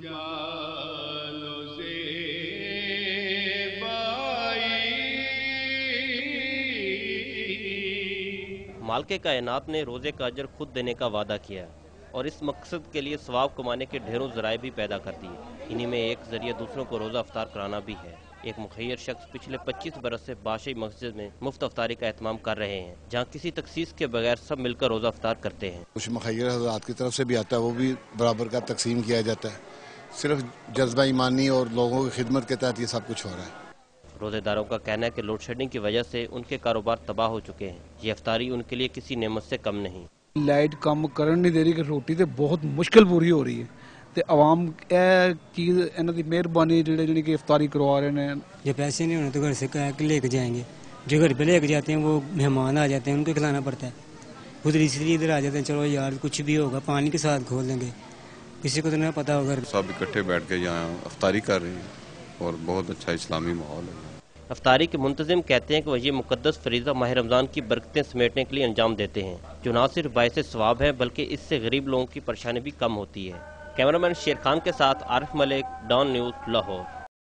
جمال و زیبائی. مالک کائنات نے روزے کا اجر خود دینے کا وعدہ کیا ہے اور اس مقصد کے لیے ثواب کمانے کے ڈھیروں ذرائع بھی پیدا کر دیے. انہی میں ایک ذریعہ دوسروں کو روزہ افطار کرانا بھی ہے. ایک مخیر شخص پچھلے 25 برس سے بادشاہی مسجد میں مفت افطاری کا اہتمام کر رہے ہیں، جہاں کسی تخصیص کے بغیر سب مل کر روزہ افطار کرتے ہیں. کچھ مخیر حضرات کی طرف سے بھی آتا ہے، وہ بھی برابر کا تقسیم کیا جاتا ہے. صرف جذبہ ایمانی اور لوگوں کی خدمت کے تحت یہ سب کچھ ہو رہا ہے. روزے داروں کا کہنا ہے کہ لوڈ شیڈنگ کی وجہ سے ان کے کاروبار تباہ ہو چکے ہیں. یہ افطاری ان کے لیے کسی نعمت سے کم نہیں. لائٹ کم کرن نہیں دے رہی کہ روٹی تے بہت مشکل پوری ہو رہی ہے تے عوام اے چیز انہاں دی مہربانی جڑی کہ افطاری کروا رہے ہیں. جو پیسے نہیں ہونے تو گھر سے کہا کہ لے کے جائیں گے، جو گھر پہ لے کے جاتے ہیں وہ مہمان آ جاتے ہیں، ان کو کھلانا پڑتا ہے. خود اس لیے ادھر آ جاتے ہیں، چلو یار کچھ بھی ہوگا پانی کے ساتھ کھول دیں گے، کسی کو تو نہیں پتا ہوگا. سب اکٹھے بیٹھ کے یہاں افطاری کر رہے ہیں اور بہت اچھا اسلامی ماحول ہے. افطاری کے منتظم کہتے ہیں کہ وہ یہ مقدس فریضہ ماہ رمضان کی برکتیں سمیٹنے کے لیے انجام دیتے ہیں، جو نہ صرف باعث ثواب ہے بلکہ اس سے غریب لوگوں کی پریشانی بھی کم ہوتی ہے. کیمرہ مین شیر خان کے ساتھ عارف ملک، ڈان نیوز، لاہور.